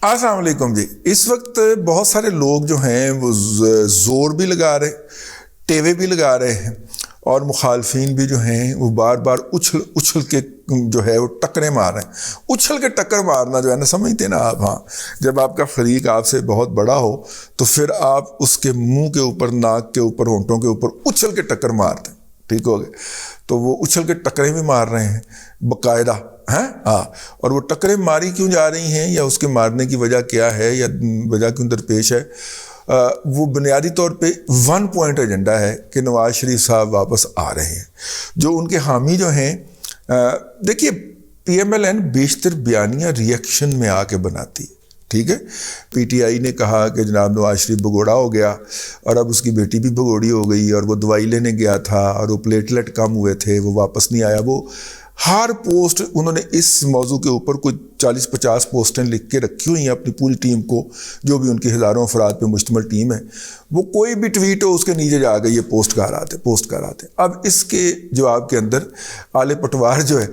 السلام علیکم جی. اس وقت بہت سارے لوگ جو ہیں وہ زور بھی لگا رہے، ٹیوے بھی لگا رہے ہیں، اور مخالفین بھی جو ہیں وہ بار بار اچھل کے جو ہے وہ ٹکریں مار رہے ہیں. اچھل کے ٹکر مارنا جو ہے نا، سمجھتے نا آپ. ہاں، جب آپ کا فریق آپ سے بہت بڑا ہو تو پھر آپ اس کے منہ کے اوپر، ناک کے اوپر، ہونٹوں کے اوپر اچھل کے ٹکر مارتے ہیں. ٹھیک ہو گئے؟ تو وہ اچھل کے ٹکریں بھی مار رہے ہیں باقاعدہ. ہاں، اور وہ ٹکریں ماری کیوں جا رہی ہیں، یا اس کے مارنے کی وجہ کیا ہے، یا وجہ کیوں درپیش ہے، وہ بنیادی طور پہ 1 پوائنٹ ایجنڈا ہے کہ نواز شریف صاحب واپس آ رہے ہیں. جو ان کے حامی جو ہیں، دیکھیے پی ایم ایل این بیشتر بیانیاں ریئیکشن میں آ کے بناتی ہے. ٹھیک ہے، پی ٹی آئی نے کہا کہ جناب نواز شریف بگوڑا ہو گیا، اور اب اس کی بیٹی بھی بگوڑی ہو گئی، اور وہ دوائی لینے گیا تھا اور وہ پلیٹلیٹ کم ہوئے تھے، وہ واپس نہیں آیا. وہ ہر پوسٹ انہوں نے اس موضوع کے اوپر کوئی 40-50 پوسٹیں لکھ کے رکھی ہوئی ہیں اپنی پوری ٹیم کو، جو بھی ان کی ہزاروں افراد پہ مشتمل ٹیم ہے. وہ کوئی بھی ٹویٹ ہو اس کے نیچے جا کے یہ پوسٹ کر آتے. اب اس کے جواب کے اندر آل پٹوار جو ہے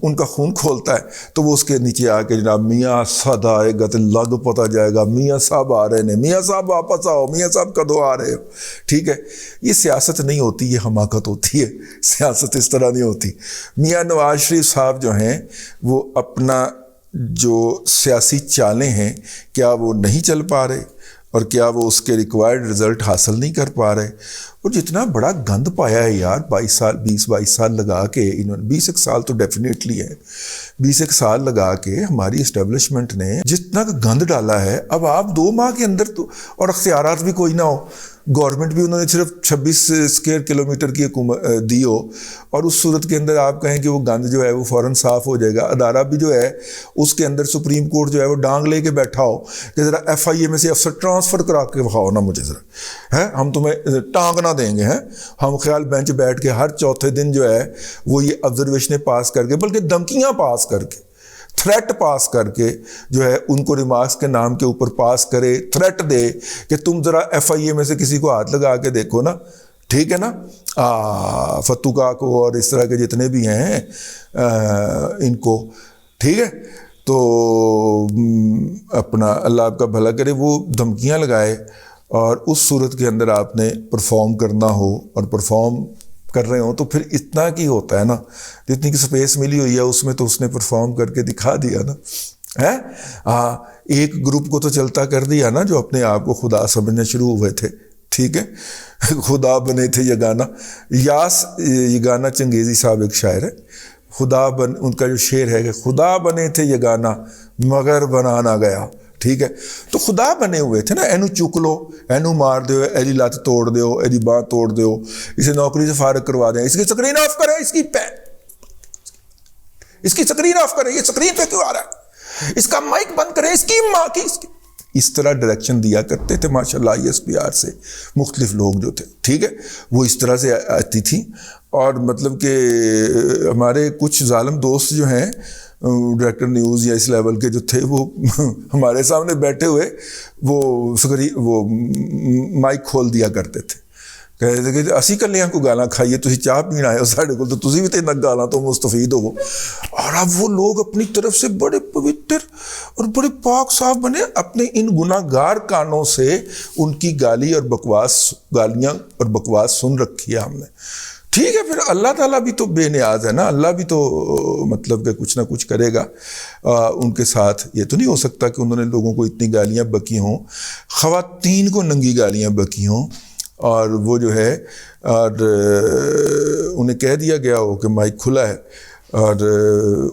ان کا خون کھولتا ہے، تو وہ اس کے نیچے آ کے جناب میاں صد آئے گا تو لگ پتہ جائے گا، میاں صاحب آ رہے ہیں، میاں صاحب واپس آؤ، میاں صاحب کدو آ رہے ہو. ٹھیک ہے، یہ سیاست نہیں ہوتی، یہ حماقت ہوتی ہے. سیاست اس طرح نہیں ہوتی. میاں نواز شریف صاحب جو ہیں وہ اپنا جو سیاسی چالیں ہیں، کیا وہ نہیں چل پا رہے، اور کیا وہ اس کے ریکوائرڈ رزلٹ حاصل نہیں کر پا رہے. اور جتنا بڑا گند پایا ہے یار، 20-22 سال لگا کے انہوں نے، 20 سال تو ڈیفینیٹلی ہے، 20 سال لگا کے ہماری اسٹیبلشمنٹ نے جتنا گند ڈالا ہے. اب آپ 2 ماہ کے اندر تو، اور اختیارات بھی کوئی نہ ہو، گورنمنٹ بھی انہوں نے صرف 26 اسکوائر کلومیٹر کی حکومت دی ہو، اور اس صورت کے اندر آپ کہیں کہ وہ گند جو ہے وہ فوراً صاف ہو جائے گا. ادارہ بھی جو ہے اس کے اندر سپریم کورٹ جو ہے وہ ڈانگ لے کے بیٹھا ہو کہ ذرا ایف آئی اے میں سے افسر ٹرانسفر کرا کے بخاؤ نا مجھے ذرا، ہم تمہیں ٹانگ نہ دیں گے. ہم خیال بینچ بیٹھ کے ہر چوتھے دن جو ہے وہ یہ آبزرویشنیں پاس کر کے، بلکہ دھمکیاں پاس کر کے، تھریٹ پاس کر کے جو ہے ان کو ریمارکس کے نام کے اوپر پاس کرے، تھریٹ دے کہ تم ذرا ایف آئی اے میں سے کسی کو ہاتھ لگا کے دیکھو نا. ٹھیک ہے نا، فتو کا کو اور اس طرح کے جتنے بھی ہیں ان کو. ٹھیک ہے، تو اپنا اللہ آپ کا بھلا کرے. وہ دھمکیاں لگائے، اور اس صورت کے اندر آپ نے پرفارم کرنا ہو، اور پرفارم کر رہے ہوں تو پھر اتنا کی ہوتا ہے نا، جتنی کی سپیس ملی ہوئی ہے اس میں تو اس نے پرفارم کر کے دکھا دیا نا. ایک گروپ کو تو چلتا کر دیا نا جو اپنے آپ کو خدا سمجھنے شروع ہوئے تھے. ٹھیک ہے، خدا بنے تھے یگانہ. یگانہ چنگیزی صاحب ایک شاعر ہے، ان کا جو شعر ہے کہ خدا بنے تھے یگانہ مگر بنا نہ گیا. ٹھیک ہے، تو خدا بنے ہوئے تھے نا، اینو چک لو، اینو مار دیو، ایلی لات توڑ دیو، ایلی باں توڑ دیو، اسے نوکری سے فارغ کروا دیں، اس کی سکرین آف کریں، اس کی سکرین آف کریں، یہ سکرین پہ کیوں آ رہا ہے، اس کا مائک بند کریں، اس کی ماں کی. اس طرح ڈائریکشن دیا کرتے تھے ماشاءاللہ آئی ایس پی آر سے مختلف لوگ جو تھے. ٹھیک ہے، وہ اس طرح سے آتی تھی. اور مطلب کہ ہمارے کچھ ظالم دوست جو ہیں ڈائریکٹر نیوز یا اس لیول کے جو تھے، وہ ہمارے سامنے بیٹھے ہوئے وہ مائک کھول دیا کرتے تھے، کہتے تھے کہ اسی کلیاں کو گالاں کھائیے، تسی چاہ پین آئے ہو ساڑھے کو، تو تسی بھی تین گالاں تو مستفید ہو. اور اب وہ لوگ اپنی طرف سے بڑے پوتر اور بڑے پاک صاف بنے، اپنے ان گناہ گار کانوں سے ان کی گالیاں اور بکواس سن رکھی ہے ہم نے. ٹھیک ہے، پھر اللہ تعالیٰ بھی تو بے نیاز ہے نا، اللہ بھی تو مطلب کہ کچھ نہ کچھ کرے گا ان کے ساتھ. یہ تو نہیں ہو سکتا کہ انہوں نے لوگوں کو اتنی گالیاں بکی ہوں، خواتین کو ننگی گالیاں بکی ہوں، اور وہ جو ہے اور انہیں کہہ دیا گیا ہو کہ مائک کھلا ہے، اور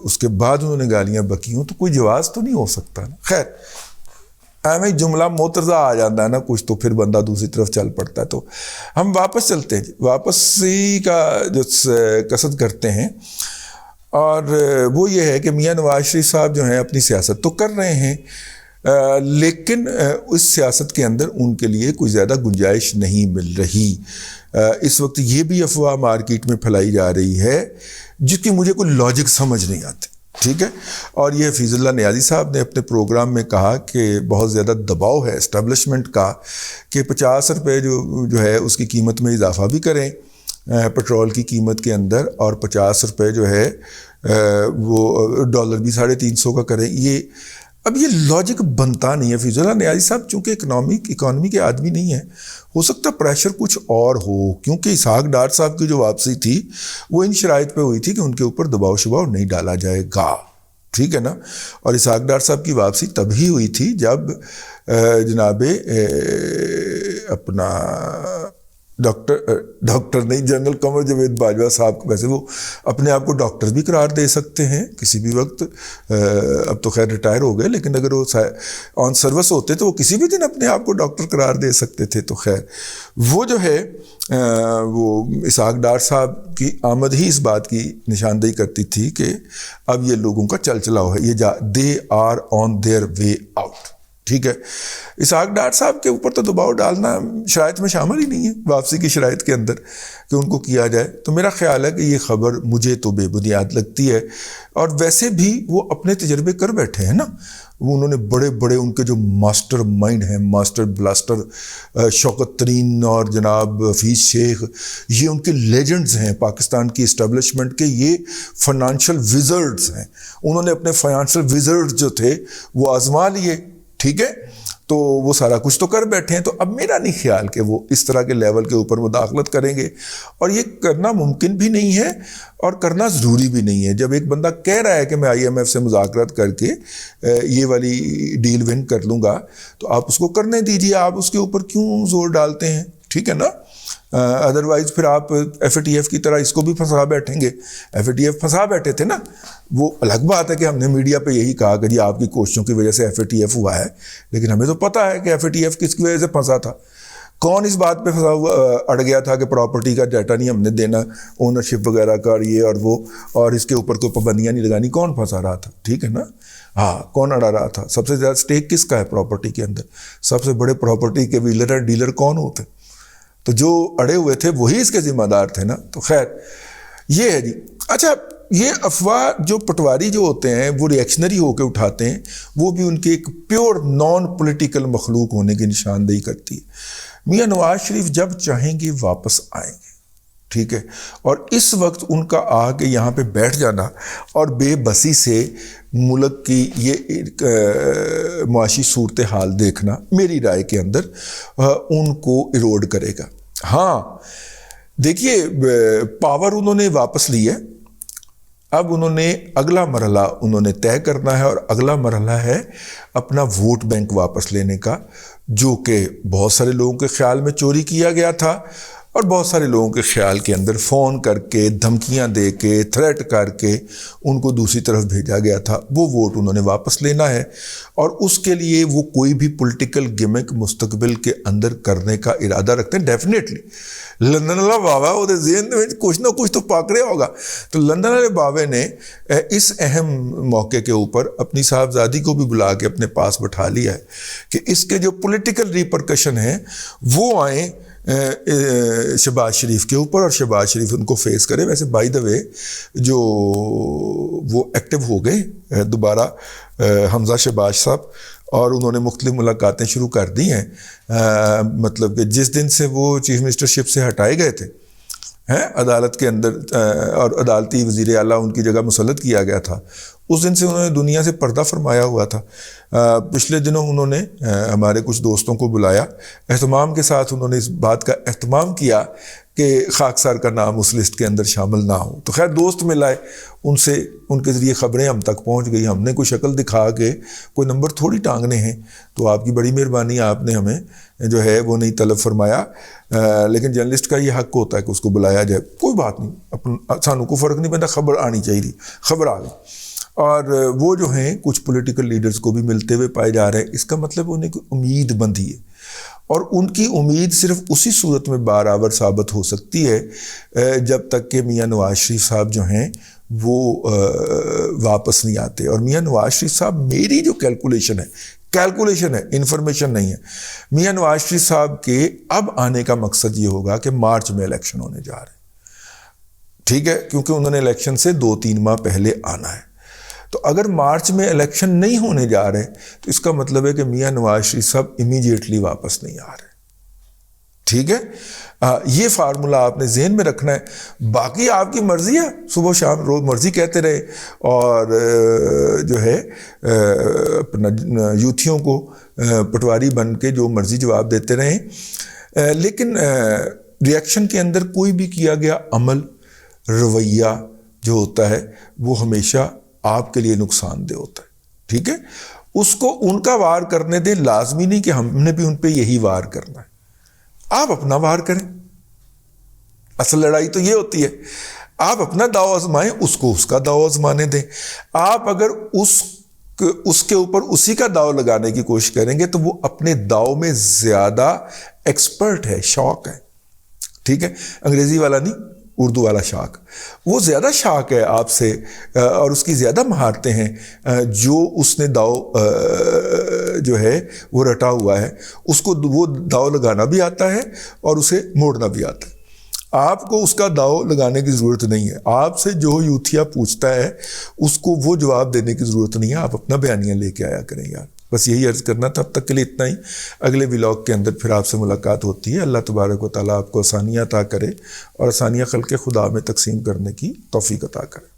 اس کے بعد انہوں نے گالیاں بکی ہوں، تو کوئی جواز تو نہیں ہو سکتا نا. خیر، میں جملہ موترزہ آ جاتا ہے نا کچھ، تو پھر بندہ دوسری طرف چل پڑتا ہے. تو ہم واپس چلتے ہیں، واپسی کا جو قصد کرتے ہیں، اور وہ یہ ہے کہ میاں نواز شریف صاحب جو ہیں اپنی سیاست تو کر رہے ہیں، لیکن اس سیاست کے اندر ان کے لیے کوئی زیادہ گنجائش نہیں مل رہی. اس وقت یہ بھی افواہ مارکیٹ میں پھیلائی جا رہی ہے جس کی مجھے کوئی لاجک سمجھ نہیں آتی. ٹھیک ہے، اور یہ حفیظ اللہ نیازی صاحب نے اپنے پروگرام میں کہا کہ بہت زیادہ دباؤ ہے اسٹیبلشمنٹ کا کہ 50 روپے جو ہے اس کی قیمت میں اضافہ بھی کریں پٹرول کی قیمت کے اندر، اور 50 روپے جو ہے وہ ڈالر بھی 350 کا کریں. یہ اب یہ لاجک بنتا نہیں ہے. فیض اللہ نیازی صاحب چونکہ اکانومی کے آدمی نہیں ہیں, ہو سکتا پریشر کچھ اور ہو, کیونکہ اسحاق ڈار صاحب کی جو واپسی تھی وہ ان شرائط پہ ہوئی تھی کہ ان کے اوپر دباؤ شباؤ نہیں ڈالا جائے گا, ٹھیک ہے نا. اور اسحاق ڈار صاحب کی واپسی تبھی ہوئی تھی جب جناب اپنا ڈاکٹر نہیں, جنرل قمر جاوید باجوہ صاحب, ویسے وہ اپنے آپ کو ڈاکٹر بھی قرار دے سکتے ہیں کسی بھی وقت, اب تو خیر ریٹائر ہو گئے, لیکن اگر وہ آن سروس ہوتے تو وہ کسی بھی دن اپنے آپ کو ڈاکٹر قرار دے سکتے تھے. تو خیر وہ جو ہے وہ اسحاق ڈار صاحب کی آمد ہی اس بات کی نشاندہی کرتی تھی کہ اب یہ لوگوں کا چل چلاؤ ہے, یہ they are on their way out, ٹھیک ہے. اسحاق ڈار صاحب کے اوپر تو دباؤ ڈالنا شرائط میں شامل ہی نہیں ہے واپسی کی شرائط کے اندر کہ ان کو کیا جائے. تو میرا خیال ہے کہ یہ خبر مجھے تو بے بنیاد لگتی ہے, اور ویسے بھی وہ اپنے تجربے کر بیٹھے ہیں نا. وہ انہوں نے بڑے بڑے ان کے جو ماسٹر مائنڈ ہیں, ماسٹر بلاسٹر شوکت ترین اور جناب حفیظ شیخ, یہ ان کے لیجنڈز ہیں پاکستان کی اسٹیبلشمنٹ کے, یہ فائنانشل وزرڈز ہیں. انہوں نے اپنے فائنانشل وزرڈز جو تھے وہ آزما لیے, ٹھیک ہے. تو وہ سارا کچھ تو کر بیٹھے ہیں. تو اب میرا نہیں خیال کہ وہ اس طرح کے لیول کے اوپر مداخلت کریں گے, اور یہ کرنا ممکن بھی نہیں ہے اور کرنا ضروری بھی نہیں ہے. جب ایک بندہ کہہ رہا ہے کہ میں IMF سے مذاکرات کر کے یہ والی ڈیل ون کر لوں گا, تو آپ اس کو کرنے دیجیے, آپ اس کے اوپر کیوں زور ڈالتے ہیں, ٹھیک ہے نا. ادروائز پھر آپ FATF کی طرح اس کو بھی پھنسا بیٹھیں گے. FATF پھنسا بیٹھے تھے نا, وہ الگ بات ہے کہ ہم نے میڈیا پہ یہی کہا کہ جی آپ کی کوششوں کی وجہ سے FATF ہوا ہے, لیکن ہمیں تو پتہ ہے کہ FATF کس کی وجہ سے پھنسا تھا. کون اس بات پہ پھنسا ہوا اڑ گیا تھا کہ پراپرٹی کا ڈیٹا نہیں ہم نے دینا, اونرشپ وغیرہ کا, اور یہ اور وہ, اور اس کے اوپر کوئی پابندیاں نہیں لگانی. کون پھنسا رہا تھا, ٹھیک ہے نا. ہاں, کون اڑا رہا تھا؟ سب سے زیادہ اسٹیک کس کا ہے پراپرٹی کے اندر؟ سب سے بڑے پراپرٹی کے ویلر اور ڈیلر کون ہوتے؟ تو جو اڑے ہوئے تھے وہی اس کے ذمہ دار تھے نا. تو خیر یہ ہے جی. اچھا, یہ افواہ جو پٹواری جو ہوتے ہیں وہ ریئیکشنری ہو کے اٹھاتے ہیں, وہ بھی ان کے ایک پیور نان پولیٹیکل مخلوق ہونے کی نشاندہی کرتی ہے. میاں نواز شریف جب چاہیں گے واپس آئیں گے, ٹھیک ہے. اور اس وقت ان کا آ کے یہاں پہ بیٹھ جانا اور بے بسی سے ملک کی یہ معاشی صورتحال دیکھنا میری رائے کے اندر ان کو ایروڈ کرے گا. ہاں دیکھیے, پاور انہوں نے واپس لی ہے, اب انہوں نے اگلا مرحلہ انہوں نے طے کرنا ہے, اور اگلا مرحلہ ہے اپنا ووٹ بینک واپس لینے کا, جو کہ بہت سارے لوگوں کے خیال میں چوری کیا گیا تھا, اور بہت سارے لوگوں کے خیال کے اندر فون کر کے, دھمکیاں دے کے, تھریٹ کر کے ان کو دوسری طرف بھیجا گیا تھا. وہ ووٹ انہوں نے واپس لینا ہے, اور اس کے لیے وہ کوئی بھی پولیٹیکل گمک مستقبل کے اندر کرنے کا ارادہ رکھتے ہیں. ڈیفینیٹلی لندن والا بابا وہ ذہن میں کچھ نہ کچھ تو پاک رہا ہوگا. تو لندن والے بابے نے اس اہم موقع کے اوپر اپنی صاحبزادی کو بھی بلا کے اپنے پاس بٹھا لیا ہے کہ اس کے جو پولیٹیکل ریپرکشن ہیں وہ آئیں شہباز شریف کے اوپر, اور شہباز شریف ان کو فیس کرے. ویسے بائی دا وے جو وہ ایکٹیو ہو گئے دوبارہ حمزہ شہباز صاحب, اور انہوں نے مختلف ملاقاتیں شروع کر دی ہیں. مطلب کہ جس دن سے وہ چیف منسٹرشپ سے ہٹائے گئے تھے عدالت کے اندر, اور عدالتی وزیر اعلیٰ ان کی جگہ مسلط کیا گیا تھا, اس دن سے انہوں نے دنیا سے پردہ فرمایا ہوا تھا. پچھلے دنوں انہوں نے ہمارے کچھ دوستوں کو بلایا, اہتمام کے ساتھ انہوں نے اس بات کا اہتمام کیا کہ خاکسار کا نام اس لسٹ کے اندر شامل نہ ہو. تو خیر دوست ملائے, ان سے ان کے ذریعے خبریں ہم تک پہنچ گئی. ہم نے کوئی شکل دکھا کے کوئی نمبر تھوڑی ٹانگنے ہیں, تو آپ کی بڑی مہربانی, آپ نے ہمیں جو ہے وہ نہیں طلب فرمایا. لیکن جرنلسٹ کا یہ حق ہوتا ہے کہ اس کو بلایا جائے. کوئی بات نہیں, سانوں کو فرق نہیں پڑتا, خبر آنی چاہیے. خبر آ گئی, اور وہ جو ہیں کچھ پولیٹیکل لیڈرز کو بھی ملتے ہوئے پائے جا رہے ہیں. اس کا مطلب انہیں کوئی امید بندھی ہے, اور ان کی امید صرف اسی صورت میں برابر ثابت ہو سکتی ہے جب تک کہ میاں نواز شریف صاحب جو ہیں وہ واپس نہیں آتے. اور میاں نواز شریف صاحب, میری جو کیلکولیشن ہے, انفارمیشن نہیں ہے, میاں نواز شریف صاحب کے اب آنے کا مقصد یہ ہوگا کہ مارچ میں الیکشن ہونے جا رہے ہیں, ٹھیک ہے, کیونکہ انہوں نے الیکشن سے 2-3 ماہ پہلے آنا ہے. تو اگر مارچ میں الیکشن نہیں ہونے جا رہے تو اس کا مطلب ہے کہ میاں نواز شریف صاحب امیجیٹلی واپس نہیں آ رہے, ٹھیک ہے، یہ فارمولا آپ نے ذہن میں رکھنا ہے. باقی آپ کی مرضی ہے، صبح و شام روز مرضی کہتے رہے اور جو ہے اپنا یوتھیوں کو پٹواری بن کے جو مرضی جواب دیتے رہیں، لیکن ریئیکشن کے اندر کوئی بھی کیا گیا عمل، رویہ جو ہوتا ہے وہ ہمیشہ آپ کے لیے نقصان دہ ہوتا ہے. ٹھیک ہے، اس کو ان کا وار کرنے دیں، لازمی نہیں کہ ہم نے بھی ان پہ یہی وار کرنا ہے. آپ اپنا وار کریں. اصل لڑائی تو یہ ہوتی ہے، آپ اپنا داؤ آزمائیں، اس کو اس کا داؤ آزمانے دیں. آپ اگر اس کے اوپر اسی کا داؤ لگانے کی کوشش کریں گے تو وہ اپنے داؤ میں زیادہ ایکسپرٹ ہے، شاک ہے. ٹھیک ہے، انگریزی والا نہیں، اردو والا شاک. وہ زیادہ شاک ہے آپ سے اور اس کی زیادہ مہارتیں ہیں. جو اس نے داؤ جو ہے وہ رٹا ہوا ہے، اس کو وہ داؤ لگانا بھی آتا ہے اور اسے موڑنا بھی آتا ہے. آپ کو اس کا داؤ لگانے کی ضرورت نہیں ہے. آپ سے جو یوتھیا پوچھتا ہے اس کو وہ جواب دینے کی ضرورت نہیں ہے. آپ اپنا بیانیہ لے کے آیا کریں یار. بس یہی عرض کرنا تھا. اب تک کے لیے اتنا ہی. اگلے ولاگ کے اندر پھر آپ سے ملاقات ہوتی ہے. اللہ تبارک و تعالیٰ آپ کو آسانیاں عطا کرے اور آسانیاں خلق خدا میں تقسیم کرنے کی توفیق عطا کرے.